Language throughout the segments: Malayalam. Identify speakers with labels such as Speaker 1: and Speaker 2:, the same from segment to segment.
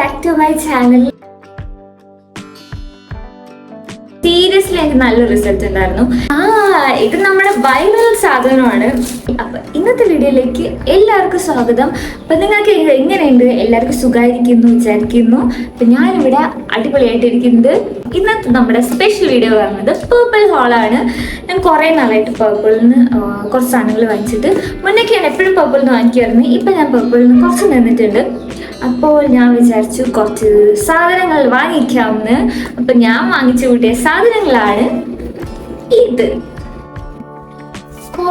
Speaker 1: back to my channel. Seriously എനിക്ക് നല്ല റിസൾട്ട് ഉണ്ടായിരുന്നു. ഇത് നമ്മുടെ വൈറൽ സാധനമാണ്. അപ്പൊ ഇന്നത്തെ വീഡിയോയിലേക്ക് എല്ലാവർക്കും സ്വാഗതം. അപ്പൊ നിങ്ങൾക്ക് എങ്ങനെയുണ്ട്? എല്ലാവർക്കും സുഖമായിരിക്കുന്നു വിചാരിക്കുന്നു. അപ്പൊ ഞാനിവിടെ അടിപൊളിയായിട്ടിരിക്കുന്നത്. ഇന്നത്തെ നമ്മുടെ സ്പെഷ്യൽ വീഡിയോ പറയുന്നത് പേർപ്പിൾ ഹോളാണ്. ഞാൻ കുറേ നാളായിട്ട് പേർപ്പിളിൽ നിന്ന് കുറച്ച് സാധനങ്ങൾ വാങ്ങിച്ചിട്ട്, മുന്നേക്ക് ഞാൻ എപ്പോഴും പേർപ്പിളിൽ നിന്ന് വാങ്ങിക്കുമായിരുന്നു. ഇപ്പം ഞാൻ പേർപ്പിളിൽ നിന്ന് കുറച്ച് നിന്നിട്ടുണ്ട്. അപ്പോൾ ഞാൻ വിചാരിച്ചു കുറച്ച് സാധനങ്ങൾ വാങ്ങിക്കാമെന്ന്. അപ്പം ഞാൻ വാങ്ങിച്ചു കൂട്ടിയ സാധനങ്ങളാണ് ഇത്.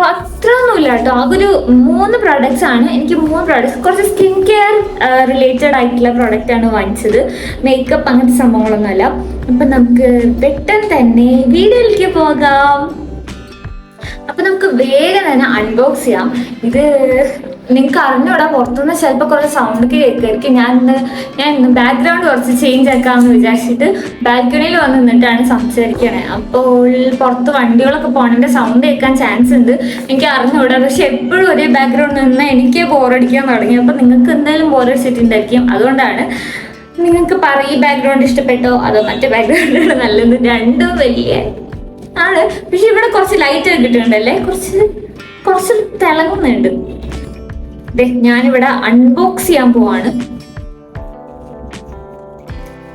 Speaker 1: അത്രയൊന്നുമില്ല കേട്ടോ, അതൊരു 3 പ്രോഡക്റ്റ്സ് ആണ്. എനിക്ക് 3 പ്രോഡക്റ്റ്സ്, കുറച്ച് സ്കിൻ കെയർ റിലേറ്റഡ് ആയിട്ടുള്ള പ്രോഡക്റ്റ് ആണ് വാങ്ങിച്ചത്. മേക്കപ്പ് അങ്ങനത്തെ സംഭവങ്ങളൊന്നുമല്ല. അപ്പം നമുക്ക് പെട്ടെന്ന് തന്നെ വീഡിയോയിലേക്ക് പോകാം. അപ്പം നമുക്ക് വേഗം തന്നെ അൺബോക്സ് ചെയ്യാം. ഇത് നിങ്ങൾക്ക് അറിഞ്ഞൂടാ, പുറത്തുനിന്ന് ചിലപ്പോൾ കുറച്ച് സൗണ്ട് കേൾക്കുമായിരിക്കും. ഞാൻ ഇന്ന് ബാക്ക്ഗ്രൗണ്ട് കുറച്ച് ചേഞ്ച് ആക്കാമെന്ന് വിചാരിച്ചിട്ട് ബാൽക്കണിയിൽ വന്ന് നിന്നിട്ടാണ് സംസാരിക്കണേ. അപ്പോൾ പുറത്ത് വണ്ടികളൊക്കെ പോകണതിൻ്റെ സൗണ്ട് കേൾക്കാൻ ചാൻസ് ഉണ്ട്. എനിക്ക് അറിഞ്ഞൂടാ, പക്ഷെ എപ്പോഴും ഒരേ ബാക്ക്ഗ്രൗണ്ട് നിന്ന് എനിക്ക് ബോറടിക്കാൻ തുടങ്ങി. അപ്പോൾ നിങ്ങൾക്ക് എന്തായാലും ബോറടിച്ചിട്ടുണ്ടായിരിക്കും. അതുകൊണ്ടാണ് നിങ്ങൾക്ക് ഈ ബാക്ക്ഗ്രൗണ്ട് ഇഷ്ടപ്പെട്ടോ അതോ മറ്റേ ബാക്ക്ഗ്രൗണ്ടാണ് നല്ലത്. രണ്ടും വലിയ ആണ്. പക്ഷെ ഇവിടെ കുറച്ച് ലൈറ്റ് കിട്ടുന്നുണ്ടല്ലേ, കുറച്ച് തിളങ്ങുന്നുണ്ട്. ഞാനിവിടെ അൺബോക്സ് ചെയ്യാൻ പോവാണ്.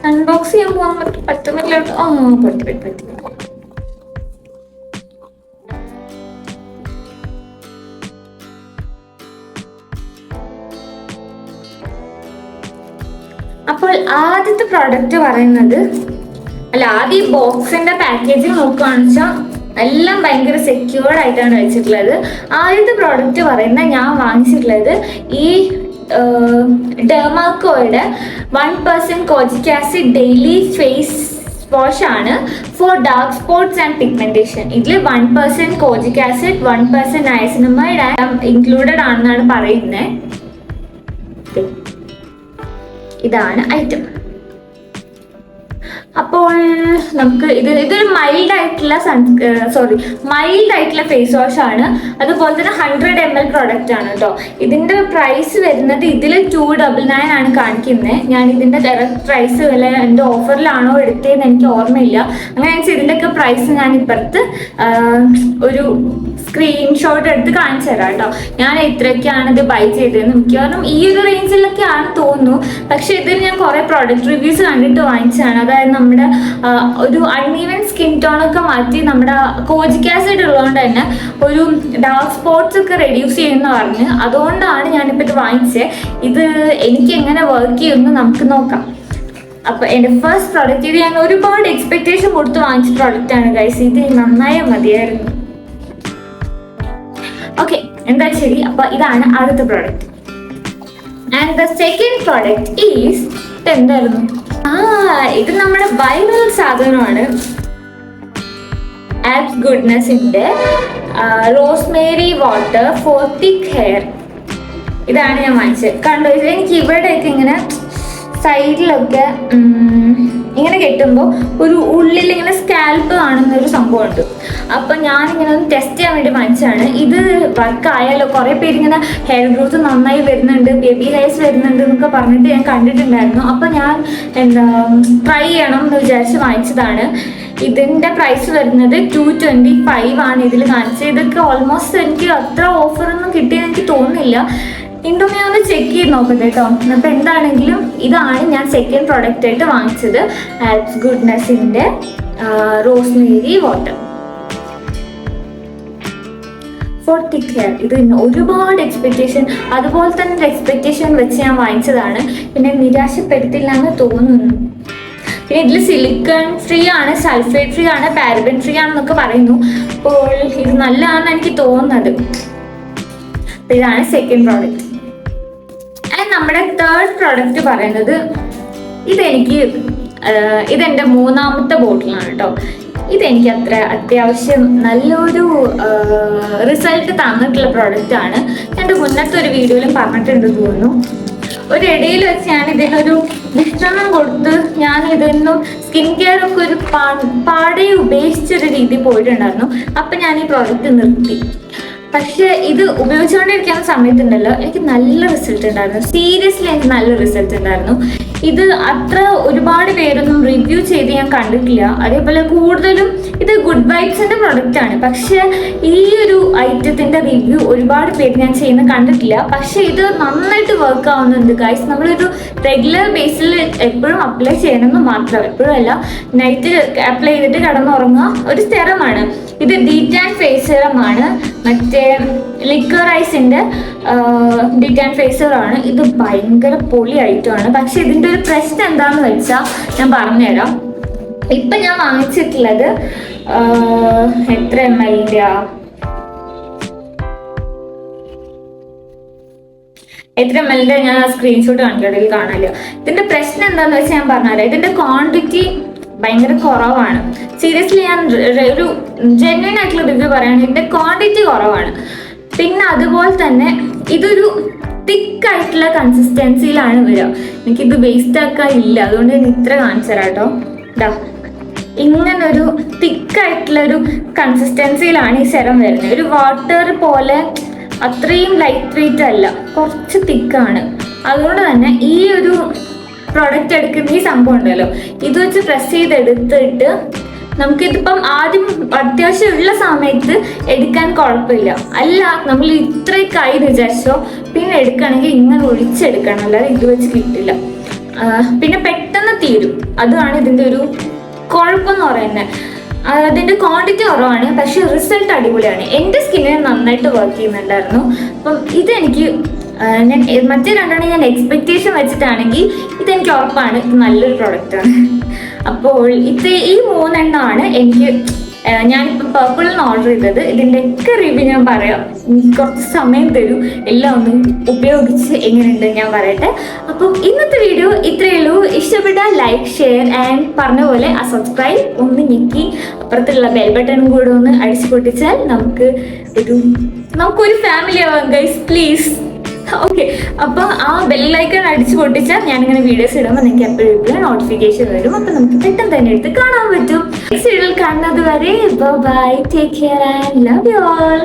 Speaker 1: അൺബോക്സ് ചെയ്യാൻ പോകാൻ പറ്റുന്നില്ല. പറ്റി. അപ്പോൾ ആദ്യത്തെ പ്രോഡക്റ്റ് പറയുന്നത്, ആദ്യം ഈ ബോക്സിന്റെ പാക്കേജിങ് നോക്കുകയാണെന്ന് വെച്ചാൽ എല്ലാം ഭയങ്കര സെക്യൂർഡ് ആയിട്ടാണ് വെച്ചിട്ടുള്ളത്. ആദ്യത്തെ പ്രോഡക്റ്റ് പറയുന്ന ഞാൻ വാങ്ങിച്ചിട്ടുള്ളത് ഈ ഡെർമാക്കോയുടെ 1% kojic acid daily face wash ആണ് for dark spots and pigmentation. ഇതിൽ 1% കോജിക് ആസിഡ്, 1% നയസിനമൈഡ് ഇൻക്ലൂഡഡ് ആണെന്നാണ് പറയുന്നത്. ഇതാണ് ഐറ്റം. അപ്പോൾ നമുക്ക് ഇതൊരു മൈൽഡ് ആയിട്ടുള്ള ഫേസ് വാഷ് ആണ്. അതുപോലെ തന്നെ 100 ml പ്രോഡക്റ്റ് ആണ് കേട്ടോ. ഇതിന്റെ പ്രൈസ് വരുന്നത് ഇതിൽ 299 ആണ് കാണിക്കുന്നത്. ഞാൻ ഇതിന്റെ ഡയറക്റ്റ് പ്രൈസ് വില എൻ്റെ ഓഫറിലാണോ എടുത്തതെന്ന് എനിക്ക് ഓർമ്മയില്ല. അങ്ങനെ ഇതിൻ്റെയൊക്കെ പ്രൈസ് ഞാൻ ഇപ്പുറത്ത് ഒരു സ്ക്രീൻഷോട്ട് എടുത്ത് കാണിച്ചു തരാം കേട്ടോ. ഞാൻ ഇത്രയൊക്കെയാണ് ഇത് ബൈ ചെയ്തതെന്ന്. മിക്കവാറും ഈ ഒരു റേഞ്ചിലൊക്കെ ആണ് തോന്നുന്നു. പക്ഷെ ഇതിൽ ഞാൻ കുറെ പ്രോഡക്റ്റ് റിവ്യൂസ് കണ്ടിട്ട് വാങ്ങിച്ചതാണ്. അതായത് നമ്മുടെ ഒരു അൺഈവൻ സ്കിൻ ടോണൊക്കെ മാറ്റി നമ്മുടെ കോജിക് ആസിഡ് ഉള്ളതുകൊണ്ട് തന്നെ ഒരു ഡാർക്ക് സ്പോട്ട്സ് ഒക്കെ റെഡ്യൂസ് ചെയ്യുമെന്ന് പറഞ്ഞ്, അതുകൊണ്ടാണ് ഞാനിപ്പോൾ ഇത് വാങ്ങിച്ചത്. ഇത് എനിക്ക് എങ്ങനെ വർക്ക് ചെയ്യുമെന്ന് നമുക്ക് നോക്കാം. അപ്പോൾ എൻ്റെ ഫസ്റ്റ് പ്രോഡക്റ്റ്, ഇത് ഞാൻ ഒരുപാട് എക്സ്പെക്ടേഷൻ കൊടുത്ത് വാങ്ങിച്ച പ്രോഡക്റ്റ് ആണ് ഗൈസ്. ഇത് നന്നായാൽ മതിയായിരുന്നു. ഓക്കെ, എന്താ ശരി. അപ്പോൾ ഇതാണ് ആദ്യത്തെ product. And the second product is, എന്തായിരുന്നു? ഇത് നമ്മുടെ വൈറൽ സാധനമാണ്. ആപ്സ് ഗുഡ്നെസിന്റെ rosemary water for thick hair. ഇതാണ് ഞാൻ വാങ്ങിച്ചത്. കണ്ടോ, ഇത് എനിക്ക് ഇവിടെയൊക്കെ ഇങ്ങനെ സൈഡിലൊക്കെ ഇങ്ങനെ കെട്ടുമ്പോൾ ഒരു ഉള്ളിൽ ഇങ്ങനെ സ്കാൽപ്പ് കാണുന്നൊരു സംഭവമുണ്ട്. അപ്പം ഞാനിങ്ങനെ ഒന്ന് ടെസ്റ്റ് ചെയ്യാൻ വേണ്ടി വാങ്ങിച്ചതാണ്. ഇത് വർക്ക് ആയാലോ, കുറേ പേര് ഇങ്ങനെ ഹെയർ ഗ്രോത്ത് നന്നായി വരുന്നുണ്ട്, ബേബി ഹെയർസ് വരുന്നുണ്ട് എന്നൊക്കെ പറഞ്ഞിട്ട് ഞാൻ കണ്ടിട്ടുണ്ടായിരുന്നു. അപ്പം ഞാൻ ട്രൈ ചെയ്യണം എന്ന് വിചാരിച്ച് വാങ്ങിച്ചതാണ്. ഇതിൻ്റെ പ്രൈസ് വരുന്നത് 225 ആണ് ഇതിൽ കാണിച്ചത്. ഇതൊക്കെ ഓൾമോസ്റ്റ് എനിക്ക് അത്ര ഓഫറൊന്നും കിട്ടിയെന്ന് എനിക്ക് തോന്നുന്നില്ല. ഇൻഡോമി ഒന്ന് ചെക്ക് ചെയ്ത് നോക്കട്ടെ കേട്ടോ. അപ്പം എന്താണെങ്കിലും ഇതാണ് ഞാൻ സെക്കൻഡ് പ്രോഡക്റ്റ് ആയിട്ട് വാങ്ങിച്ചത്. ആപ്സ് ഗുഡ്നെസിന്റെ rosemary water for thick hair. ഇത് ഒരുപാട് എക്സ്പെക്ടേഷൻ, അതുപോലെ തന്നെ ഒരു എക്സ്പെക്ടേഷൻ വെച്ച് ഞാൻ വാങ്ങിച്ചതാണ്. പിന്നെ നിരാശപ്പെടുത്തില്ല എന്ന് തോന്നുന്നു. പിന്നെ ഇതിൽ സിലിക്കൺ ഫ്രീ ആണ്, സൾഫേറ്റ് ഫ്രീ ആണ്, പാരബൻ ഫ്രീ ആണെന്നൊക്കെ പറയുന്നു. അപ്പോൾ ഇത് നല്ലതാണെന്ന് എനിക്ക് തോന്നുന്നത്. അപ്പോൾ ഇതാണ് സെക്കൻഡ് പ്രോഡക്റ്റ്. ആൻഡ് നമ്മുടെ തേർഡ് പ്രോഡക്റ്റ് പറയുന്നത്, ഇതെൻ്റെ 3ാമത്തെ ബോട്ടിലാണ് കേട്ടോ. ഇതെനിക്ക് അത്യാവശ്യം നല്ലൊരു റിസൾട്ട് തന്നിട്ടുള്ള പ്രോഡക്റ്റ് ആണ്. എൻ്റെ മുന്നത്തെ ഒരു വീഡിയോയിലും പറഞ്ഞിട്ടുണ്ട് തോന്നുന്നു. ഒരു ഇടയിൽ വെച്ച് ഞാൻ ഇതിനൊരു വിശ്രമം കൊടുത്ത് ഞാൻ ഇതിന്നും സ്കിൻ കെയർ ഒക്കെ ഒരു പാടെ ഉപേക്ഷിച്ചൊരു രീതി പോയിട്ടുണ്ടായിരുന്നു. അപ്പം ഞാൻ ഈ പ്രോഡക്റ്റ് നിർത്തി. പക്ഷെ ഇത് ഉപയോഗിച്ചുകൊണ്ടിരിക്കുന്ന സമയത്തുണ്ടല്ലോ എനിക്ക് നല്ല റിസൾട്ട് ഉണ്ടായിരുന്നു. സീരിയസ്ലി എനിക്ക് നല്ല റിസൾട്ട് ഉണ്ടായിരുന്നു. ഇത് അത്ര ഒരുപാട് പേരൊന്നും റിവ്യൂ ചെയ്ത് ഞാൻ കണ്ടിട്ടില്ല. അതേപോലെ കൂടുതലും ഇത് ഗുഡ് വൈബ്സിന്റെ പ്രൊഡക്റ്റ് ആണ്. പക്ഷെ ഈ ഒരു ഐറ്റത്തിന്റെ റിവ്യൂ ഒരുപാട് പേര് ഞാൻ ചെയ്യുന്ന കണ്ടിട്ടില്ല. പക്ഷെ ഇത് നന്നായിട്ട് വർക്ക് ആവുന്നുണ്ട് ഗൈസ്. നമ്മളൊരു റെഗുലർ ബേസിൽ എപ്പോഴും അപ്ലൈ ചെയ്യണമെന്ന് മാത്രം, എപ്പോഴും അല്ല, നൈറ്റ് അപ്ലൈ ചെയ്തിട്ട് കിടന്നുറങ്ങുക ഒരു സ്ഥിരമാണ്. ഇത് ഡീറ്റാൻ ഫേസ് സെറമാണ്, മറ്റേ ലിക്വറൈസിന്റെ ഡീറ്റാൻ ഫേസ് സെറമാണ്. ഇത് ഭയങ്കര പൊളി ഐറ്റമാണ്. പക്ഷെ ഇതിന്റെ ഒരു പ്രശ്നം എന്താന്ന് വെച്ചാൽ ഞാൻ പറഞ്ഞുതരാം. ഇപ്പൊ ഞാൻ വാങ്ങിച്ചിട്ടുള്ളത് എത്ര ml ഞാൻ ആ സ്ക്രീൻഷോട്ട് കാണിക്കടയിൽ കാണില്ല. ഇതിന്റെ പ്രശ്നം എന്താന്ന് വെച്ചാൽ ഞാൻ പറഞ്ഞുതരാം. ഇതിന്റെ ക്വാണ്ടിറ്റി ഭയങ്കര കുറവാണ്. സീരിയസ്ലി ഞാൻ ഒരു ജെന്വൻ ആയിട്ടുള്ള റിവ്യൂ പറയുകയാണെങ്കിൽ ഇതിന്റെ ക്വാണ്ടിറ്റി കുറവാണ്. പിന്നെ അതുപോലെ തന്നെ ഇതൊരു തിക്കായിട്ടുള്ള കൺസിസ്റ്റൻസിയിലാണ് വരിക. എനിക്കിത് വേസ്റ്റ് ആക്കാൻ ഇല്ല, അതുകൊണ്ട് ഞാൻ ഇത്ര കാണിച്ചു തരാം കേട്ടോ. ഇതാ ഇങ്ങനൊരു തിക്കായിട്ടുള്ളൊരു കൺസിസ്റ്റൻസിയിലാണ് ഈ സെറം വരുന്നത്. ഒരു വാട്ടർ പോലെ അത്രയും ലൈറ്റ് വെയിറ്റ് അല്ല, കുറച്ച് തിക്കാണ്. അതുകൊണ്ട് തന്നെ ഈ ഒരു പ്രോഡക്റ്റ് എടുക്കുന്ന ഈ സംഭവം ഉണ്ടല്ലോ, ഇത് വെച്ച് പ്രസ് ചെയ്തെടുത്തിട്ട് നമുക്കിതിപ്പം ആദ്യം അത്യാവശ്യമുള്ള സമയത്ത് എടുക്കാൻ കുഴപ്പമില്ല. അല്ല നമ്മൾ ഇത്രയൊക്കെ ആയി വിചാരിച്ചോ പിന്നെ എടുക്കുകയാണെങ്കിൽ ഇങ്ങനെ ഒഴിച്ചെടുക്കണം, അല്ലാതെ ഇത് വെച്ച് കിട്ടില്ല. പിന്നെ പെട്ടെന്ന് തീരും. അതാണ് ഇതിൻ്റെ ഒരു കുഴപ്പമെന്ന് പറയുന്നത്. അതിൻ്റെ ക്വാണ്ടിറ്റി കുറവാണ്, പക്ഷെ റിസൾട്ട് അടിപൊളിയാണ്. എൻ്റെ സ്കിന്നിന് നന്നായിട്ട് വർക്ക് ചെയ്യുന്നുണ്ടായിരുന്നു. അപ്പം ഇതെനിക്ക് ഞാൻ മറ്റേ രണ്ടെണ്ണം ഞാൻ എക്സ്പെക്റ്റേഷൻ വെച്ചിട്ടാണെങ്കിൽ ഇതെനിക്ക് ഉറപ്പാണ് ഇത് നല്ലൊരു പ്രൊഡക്റ്റാണ്. അപ്പോൾ ഈ 3 എണ്ണമാണ് എനിക്ക് ഞാനിപ്പോൾ പർപ്പിളിൽ നിന്ന് ഓർഡർ ചെയ്തത്. ഇതിൻ്റെയൊക്കെ റിവ്യൂ ഞാൻ പറയാം. കുറച്ച് സമയം തരും എല്ലാം ഒന്ന് ഉപയോഗിച്ച് എങ്ങനെയുണ്ട് ഞാൻ പറയട്ടെ. അപ്പം ഇന്നത്തെ വീഡിയോ ഇത്രയേ ഉള്ളൂ. ഇഷ്ടപ്പെട്ടാൽ ലൈക്ക്, ഷെയർ ആൻഡ് പറഞ്ഞ പോലെ ആ സബ്സ്ക്രൈബ് ഒന്ന് ഞെക്കി അപ്പുറത്തുള്ള ബെൽ ബട്ടണും കൂടെ ഒന്ന് അടിച്ചു പൊട്ടിച്ചാൽ നമുക്കൊരു ഫാമിലി ആവാം ഗൈസ്, പ്ലീസ്. ഓക്കെ, അപ്പോൾ ആ ബെല്ലൈക്കൺ അടിച്ചു പൊട്ടിച്ചാൽ ഞാനിങ്ങനെ വീഡിയോസ് ഇടുമ്പോൾ നിങ്ങൾക്ക് എപ്പോഴും നോട്ടിഫിക്കേഷൻ വരും. അപ്പം നമുക്ക് പെട്ടെന്ന് തന്നെ എടുത്ത് കാണാൻ പറ്റും. നെക്സ്റ്റ് വീഡിയോയിൽ കാണുന്നത് വരെ bye, take care and love you all.